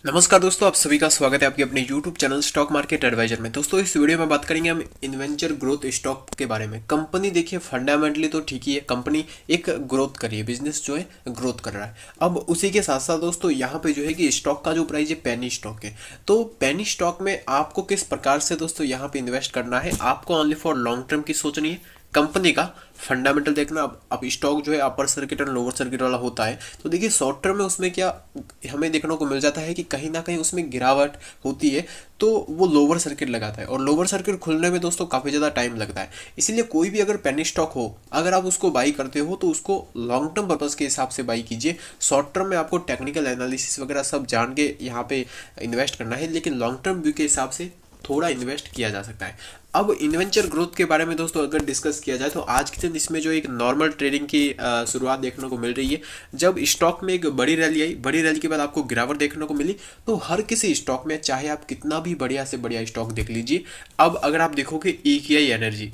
नमस्कार दोस्तों, आप सभी का स्वागत है आपके अपने YouTube channel stock market advisor में। दोस्तों इस वीडियो में बात करेंगे हम इन्वेंचर ग्रोथ स्टॉक के बारे में। कंपनी देखिए फंडामेंटली तो ठीक ही है, कंपनी एक ग्रोथ कर रही है, बिजनेस जो है ग्रोथ कर रहा है। अब उसी के साथ साथ दोस्तों यहाँ पे जो है कि स्टॉक का जो प्राइस है पेनी स्टॉक है। तो पेनी स्टॉक में आपको किस प्रकार से दोस्तों यहाँ पे इन्वेस्ट करना है, आपको ओनली फॉर लॉन्ग टर्म की सोचनी है, कंपनी का फंडामेंटल देखना। अब स्टॉक जो है अपर सर्किट और लोअर सर्किट वाला होता है, तो देखिए शॉर्ट टर्म में उसमें क्या हमें देखने को मिल जाता है कि कहीं ना कहीं उसमें गिरावट होती है, तो वो लोअर सर्किट लगाता है और लोअर सर्किट खुलने में दोस्तों काफ़ी ज़्यादा टाइम लगता है। इसलिए कोई भी अगर पेनी स्टॉक हो, अगर आप उसको बाई करते हो तो उसको लॉन्ग टर्म पर्पज़ के हिसाब से बाई कीजिए। शॉर्ट टर्म में आपको टेक्निकल एनालिसिस वगैरह सब जान के यहाँ पे इन्वेस्ट करना है, लेकिन लॉन्ग टर्म व्यू के हिसाब से थोड़ा इन्वेस्ट किया जा सकता है। अब इन्वेंचर ग्रोथ के बारे में दोस्तों अगर डिस्कस किया जाए तो आज के दिन इसमें जो एक नॉर्मल ट्रेडिंग की शुरुआत देखने को मिल रही है। जब स्टॉक में एक बड़ी रैली आई, बड़ी रैली के बाद आपको गिरावट देखने को मिली, तो हर किसी स्टॉक में चाहे आप कितना भी बढ़िया से बढ़िया स्टॉक देख लीजिए, अब अगर आप देखोगे EKI एनर्जी,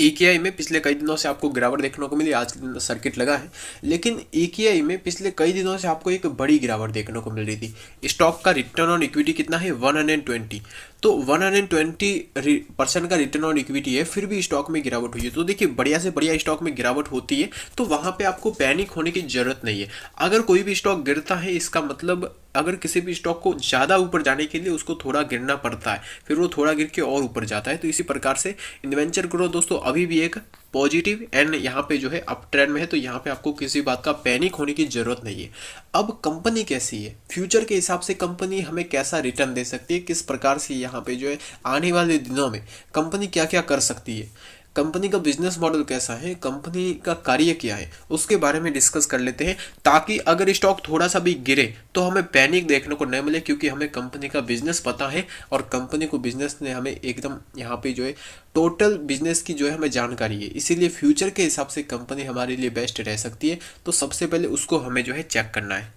EKI में पिछले कई दिनों से आपको गिरावट देखने को मिली, आज के दिन सर्किट लगा है, लेकिन EKI में पिछले कई दिनों से आपको एक बड़ी गिरावट देखने को मिल रही थी। स्टॉक का रिटर्न ऑन इक्विटी कितना है, 120। तो 120% का रिटर्न ऑन इक्विटी है, फिर भी स्टॉक में गिरावट हुई है। तो देखिए बढ़िया से बढ़िया स्टॉक में गिरावट होती है तो वहां पे आपको पैनिक होने की जरूरत नहीं है। अगर कोई भी स्टॉक गिरता है, इसका मतलब अगर किसी भी स्टॉक को ज़्यादा ऊपर जाने के लिए उसको थोड़ा गिरना पड़ता है, फिर वो थोड़ा गिर के और ऊपर जाता है। तो इसी प्रकार से इन्वेंचर ग्रोथ दोस्तों अभी भी एक पॉजिटिव एंड यहाँ पे जो है अप ट्रेंड में है, तो यहाँ पे आपको किसी बात का पैनिक होने की जरूरत नहीं है। अब कंपनी कैसी है, फ्यूचर के हिसाब से कंपनी हमें कैसा रिटर्न दे सकती है, किस प्रकार से यहाँ पे जो है आने वाले दिनों में कंपनी क्या क्या कर सकती है, कंपनी का बिजनेस मॉडल कैसा है, कंपनी का कार्य क्या है, उसके बारे में डिस्कस कर लेते हैं, ताकि अगर स्टॉक थोड़ा सा भी गिरे तो हमें पैनिक देखने को नहीं मिले, क्योंकि हमें कंपनी का बिजनेस पता है और कंपनी को बिजनेस ने हमें एकदम यहाँ पे जो है टोटल बिजनेस की जो है हमें जानकारी है। इसीलिए फ्यूचर के हिसाब से कंपनी हमारे लिए बेस्ट रह सकती है। तो सबसे पहले उसको हमें जो है चेक करना है।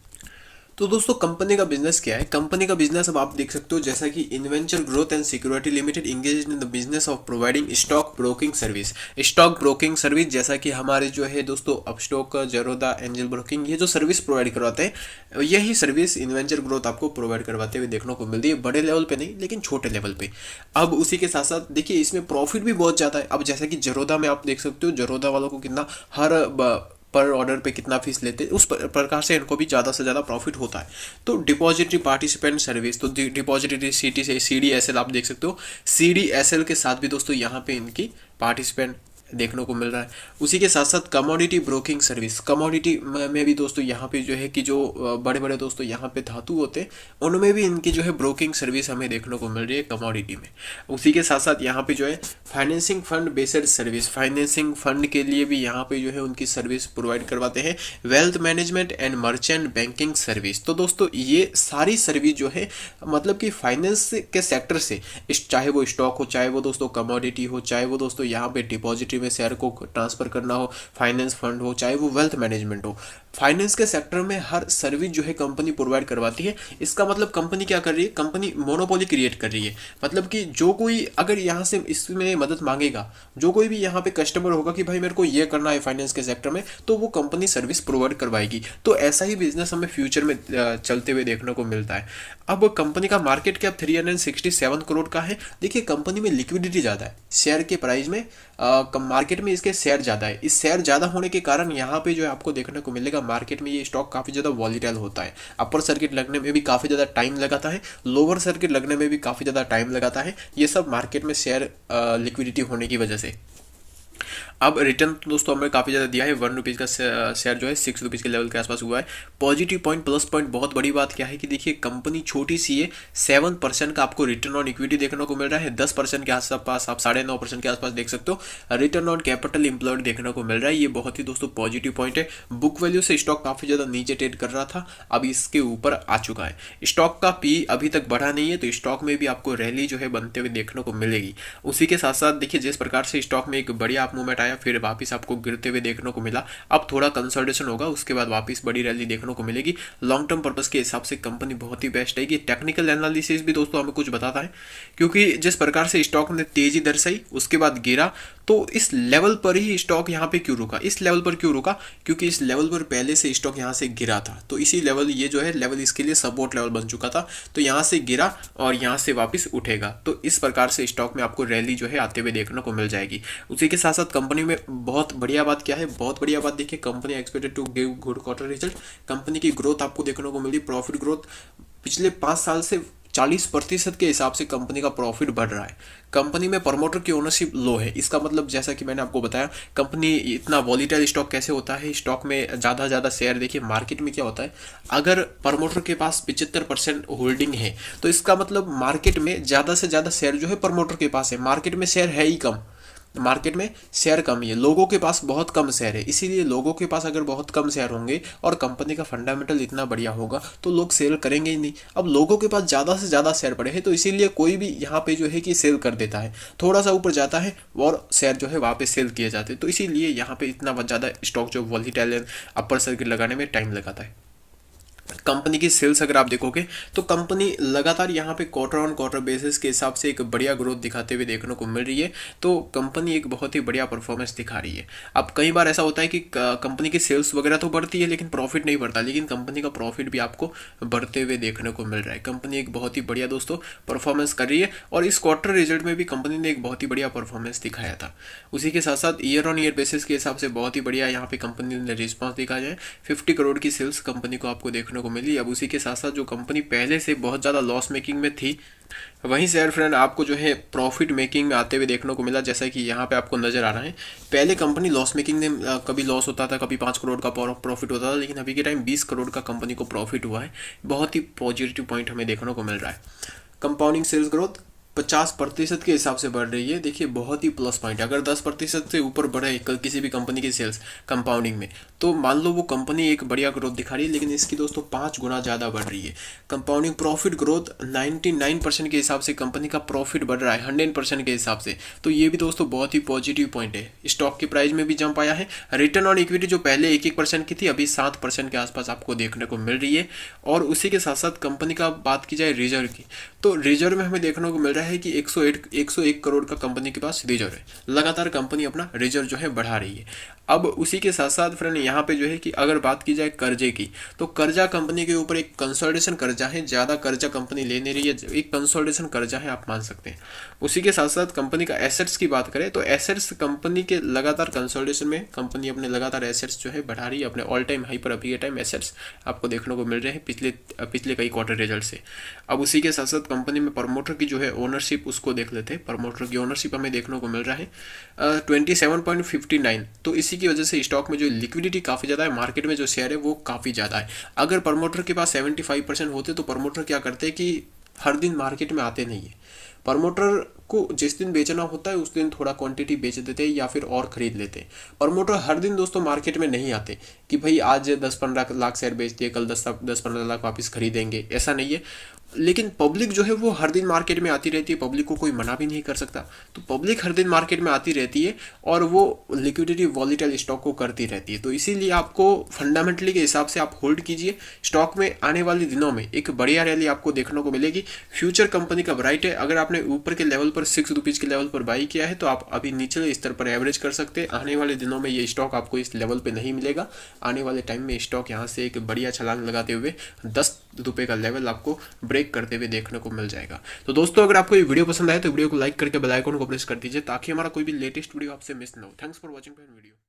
तो दोस्तों कंपनी का बिजनेस क्या है, कंपनी का बिजनेस अब आप देख सकते हो, जैसा कि Inventure growth and security limited engage in the business of providing stock broking service. Stock broking service, जैसा कि हमारे जो है दोस्तों अपस्टॉक, जरोदा, एंजल ब्रोकिंग, ये जो सर्विस प्रोवाइड करवाते हैं, यही सर्विस इन्वेंचर ग्रोथ आपको प्रोवाइड करवाते हुए देखने को मिलती है। बड़े लेवल पे नहीं, लेकिन छोटे लेवल पे। अब उसी के साथ साथ देखिए इसमें प्रॉफिट भी बहुत ज़्यादा है। अब जैसा कि जरोदा में आप देख सकते हो, जरोदा वालों को कितना हर पर ऑर्डर पे कितना फीस लेते हैं, उस प्रकार से इनको भी ज़्यादा से ज़्यादा प्रॉफिट होता है। तो डिपॉजिटरी पार्टिसिपेंट सर्विस, तो डिपॉजिटरी CDSL आप देख सकते हो, CDSL के साथ भी दोस्तों यहाँ पे इनकी पार्टिसिपेंट देखने को मिल रहा है। उसी के साथ साथ कमोडिटी ब्रोकिंग सर्विस, कमोडिटी में भी दोस्तों यहाँ पे जो है कि जो बड़े बड़े दोस्तों यहाँ पे धातु होते हैं, उनमें भी इनकी जो है ब्रोकिंग सर्विस हमें देखने को मिल रही है कमोडिटी में। उसी के साथ साथ यहाँ पे जो है financing fund based service, financing fund के लिए भी यहाँ पे जो है उनकी सर्विस प्रोवाइड करवाते हैं। Wealth management and merchant banking service, तो दोस्तों ये सारी सर्विस जो है मतलब कि फाइनेंस के सेक्टर से, चाहे वो स्टॉक हो, चाहे वो दोस्तों कमोडिटी हो, चाहे वो दोस्तों यहाँ पे डिपॉजिटरी में शेयर को ट्रांसफर करना हो, फाइनेंस फंड हो, चाहे वो वेल्थ मैनेजमेंट हो, फाइनेंस के सेक्टर में हर सर्विस जो है कंपनी प्रोवाइड करवाती है। इसका मतलब कंपनी क्या कर रही है, कंपनी मोनोपोली क्रिएट कर रही है। मतलब कि जो कोई अगर यहाँ से इसमें मदद मांगेगा, जो कोई भी यहाँ पे कस्टमर होगा कि भाई मेरे को ये करना है फाइनेंस के सेक्टर में, तो वो कंपनी सर्विस प्रोवाइड करवाएगी। तो ऐसा ही बिजनेस हमें फ्यूचर में चलते हुए देखने को मिलता है। अब कंपनी का मार्केट कैप 367 करोड़ का है। देखिए कंपनी में लिक्विडिटी ज़्यादा है, शेयर के प्राइस में मार्केट में इसके शेयर ज़्यादा है। इस शेयर ज़्यादा होने के कारण यहाँ पे जो है आपको देखने को मिलेगा मार्केट में ये स्टॉक काफ़ी ज़्यादा वॉलीटाइल होता है। अपर सर्किट लगने में भी काफ़ी ज़्यादा टाइम लगाता है, लोअर सर्किट लगने में भी काफ़ी ज़्यादा टाइम लगाता है। ये सब मार्केट में शेयर लिक्विडिटी होने की वजह से। अब रिटर्न तो दोस्तों हमें काफ़ी ज़्यादा दिया है, ₹1 का शेयर जो है ₹6 के लेवल के आसपास हुआ है। पॉजिटिव पॉइंट, प्लस पॉइंट, बहुत बड़ी बात क्या है कि देखिए कंपनी छोटी सी है, 7% का आपको रिटर्न ऑन इक्विटी देखने को मिल रहा है। 10% के आसपास, आप 9.5% के आसपास देख सकते हो रिटर्न ऑन कैपिटल एम्प्लॉयड देखने को मिल रहा है। ये बहुत ही दोस्तों पॉजिटिव पॉइंट है। बुक वैल्यू से स्टॉक काफ़ी ज़्यादा नीचे ट्रेड कर रहा था, अब इसके ऊपर आ चुका है। स्टॉक का पी अभी तक बढ़ा नहीं है, तो स्टॉक में भी आपको रैली जो है बनते हुए देखने को मिलेगी। उसी के साथ साथ देखिए जिस प्रकार से स्टॉक में एक बढ़िया अप मूवमेंट आया, फिर वापस आपको गिरते हुए देखने को मिला, अब थोड़ा कंसोलिडेशन होगा, उसके बाद वापस बड़ी रैली देखने को मिलेगी। लॉन्ग टर्म पर्पस के हिसाब से कंपनी बहुत ही बेस्ट है। कि टेक्निकल एनालिसिस भी दोस्तों हमें कुछ बताता है, क्योंकि जिस प्रकार से स्टॉक ने तेजी दर्शाई उसके बाद गिरा, तो इस लेवल पर ही स्टॉक यहाँ पे क्यों रुका, इस लेवल पर क्यों रुका, क्योंकि इस लेवल पर पहले से स्टॉक यहाँ से गिरा था। तो इसी लेवल, ये जो है लेवल इसके लिए सपोर्ट लेवल बन चुका था, तो यहाँ से गिरा और यहाँ से वापस उठेगा। तो इस प्रकार से स्टॉक में आपको रैली जो है आते हुए देखने को मिल जाएगी। उसी के साथ साथ कंपनी में बहुत बढ़िया बात क्या है, बहुत बढ़िया बात देखिए, company expected to give good quarter result. Company की ग्रोथ आपको देखने को मिली, प्रॉफिट ग्रोथ पिछले 5 साल से 40% के हिसाब से कंपनी का प्रॉफिट बढ़ रहा है। कंपनी में प्रमोटर की ओनरशिप लो है, इसका मतलब जैसा कि मैंने आपको बताया, कंपनी इतना वॉलीटाइल स्टॉक कैसे होता है, स्टॉक में ज़्यादा शेयर, देखिए मार्केट में क्या होता है, अगर प्रमोटर के पास 75% होल्डिंग है तो इसका मतलब मार्केट में ज़्यादा से ज़्यादा शेयर जो है प्रमोटर के पास है। मार्केट में शेयर है ही कम, मार्केट में शेयर कम ही है, लोगों के पास बहुत कम शेयर है। इसीलिए लोगों के पास अगर बहुत कम शेयर होंगे और कंपनी का फंडामेंटल इतना बढ़िया होगा तो लोग सेल करेंगे ही नहीं। अब लोगों के पास ज़्यादा से ज़्यादा शेयर पड़े हैं, तो इसीलिए कोई भी यहाँ पे जो है कि सेल कर देता है, थोड़ा सा ऊपर जाता है और शेयर जो है वहाँ पे सेल किए जाते हैं। तो इसीलिए यहाँ पे इतना ज़्यादा स्टॉक जो वॉलीटाइल अपर सर्किट लगाने में टाइम लगाता है। कंपनी की सेल्स अगर आप देखोगे तो कंपनी लगातार यहाँ पे क्वार्टर ऑन क्वार्टर बेसिस के हिसाब से एक बढ़िया ग्रोथ दिखाते हुए देखने को मिल रही है। तो कंपनी एक बहुत ही बढ़िया परफॉर्मेंस दिखा रही है। अब कई बार ऐसा होता है कि कंपनी की सेल्स वगैरह तो बढ़ती है लेकिन प्रॉफिट नहीं बढ़ता, लेकिन कंपनी का प्रॉफिट भी आपको बढ़ते हुए देखने को मिल रहा है। कंपनी एक बहुत ही बढ़िया दोस्तों परफॉर्मेंस कर रही है और इस क्वार्टर रिजल्ट में भी कंपनी ने एक बहुत ही बढ़िया परफॉर्मेंस दिखाया था। उसी के साथ साथ ईयर ऑन ईयर बेसिस के हिसाब से बहुत ही बढ़िया यहाँ पे कंपनी ने रिस्पॉन्स दिखा जाए। 50 करोड़ की सेल्स कंपनी को आपको देखने को मिली। अब उसी के साथ साथ जो कंपनी पहले से बहुत ज़्यादा लॉस मेकिंग में थी, वहीं शेयर फ्रेंड आपको जो है प्रॉफिट मेकिंग में आते हुए देखने को मिला, जैसा कि यहाँ पे आपको नजर आ रहा है। पहले कंपनी लॉस मेकिंग में कभी लॉस होता था, कभी 5 करोड़ का प्रॉफिट होता था, लेकिन अभी के टाइम 20 करोड़ का कंपनी को प्रॉफिट हुआ है। बहुत ही पॉजिटिव पॉइंट हमें देखने को मिल रहा है। कंपाउंडिंग सेल्स ग्रोथ 50% के हिसाब से बढ़ रही है। देखिए बहुत ही प्लस पॉइंट है। अगर 10% से ऊपर बढ़े किसी भी कंपनी की सेल्स कंपाउंडिंग में, तो मान लो वो कंपनी एक बढ़िया ग्रोथ दिखा रही है, लेकिन इसकी दोस्तों 5 गुना ज़्यादा बढ़ रही है। कंपाउंडिंग प्रॉफिट ग्रोथ 99% के हिसाब से कंपनी का प्रॉफिट बढ़ रहा है 100% के हिसाब से। तो ये भी दोस्तों बहुत ही पॉजिटिव पॉइंट है। स्टॉक की प्राइस में भी जंप आया है। रिटर्न ऑन इक्विटी जो पहले 1% की थी, अभी 7% के आसपास आपको देखने को मिल रही है। और उसी के साथ साथ कंपनी का बात की जाए रिजर्व की, तो रिजर्व में हमें देखने को मिल रहा है कि 101 करोड़ का कंपनी के पास रिजर्व है। लगातार कंपनी अपना रिजर्व जो है बढ़ा रही है। अब उसी के साथ साथ फ्रेंड यहाँ पे जो है कि अगर बात की जाए कर्जे की, तो कर्जा कंपनी के ऊपर एक कंसोलिडेशन कर्जा है, ज़्यादा कर्जा कंपनी ले नहीं रही है, एक कंसोलिडेशन कर्जा है, आप मान सकते हैं। उसी के साथ साथ कंपनी का एसेट्स की बात करें तो एसेट्स कंपनी के लगातार कंसोलिडेशन में कंपनी अपने लगातार एसेट्स जो है बढ़ा रही है। अपने ऑल टाइम हाई पर अभी के टाइम एसेट्स आपको देखने को मिल रहे हैं पिछले कई क्वार्टर रिजल्ट से। अब उसी के साथ साथ कंपनी में प्रमोटर की जो है ओनरशिप, उसको देख लेते हैं। प्रमोटर की ओनरशिप हमें देखने को मिल रहा है 27.59। तो इसी की वजह से स्टॉक में जो लिक्विडिटी काफ़ी ज़्यादा है, मार्केट में जो शेयर है वो काफ़ी ज़्यादा है। अगर प्रमोटर के पास 75% होते तो प्रमोटर क्या करते हैं कि हर दिन मार्केट में आते नहीं है। प्रमोटर को जिस दिन बेचना होता है उस दिन थोड़ा क्वांटिटी बेच देते हैं या फिर और खरीद लेते हैं। प्रमोटर हर दिन दोस्तों मार्केट में नहीं आते कि भाई आज 10-15 लाख शेयर बेच दिए, कल 10-15 लाख वापस खरीदेंगे, ऐसा नहीं है। लेकिन पब्लिक जो है वो हर दिन मार्केट में आती रहती है, पब्लिक को कोई मना भी नहीं कर सकता। तो पब्लिक हर दिन मार्केट में आती रहती है और वो लिक्विडिटी वॉलीटाइल स्टॉक को करती रहती है। तो इसीलिए आपको फंडामेंटली के हिसाब से आप होल्ड कीजिए। स्टॉक में आने वाले दिनों में एक बढ़िया रैली आपको देखने को मिलेगी। फ्यूचर कंपनी का ब्राइट है। अगर आपने ऊपर के लेवल पर 6 रुपीज़ के लेवल पर बाई किया है तो आप अभी निचले स्तर पर एवरेज कर सकते हैं। आने वाले दिनों में ये स्टॉक आपको इस लेवल पर नहीं मिलेगा। आने वाले टाइम में स्टॉक यहाँ से एक बढ़िया छलांग लगाते हुए 10 रुपये का लेवल आपको ब्रेक करते हुए देखने को मिल जाएगा। तो दोस्तों अगर आपको ये वीडियो पसंद आए तो वीडियो को लाइक करके बेल आइकन को प्रेस कर दीजिए ताकि हमारा कोई भी लेटेस्ट वीडियो आपसे मिस ना हो। Thanks for watching my video.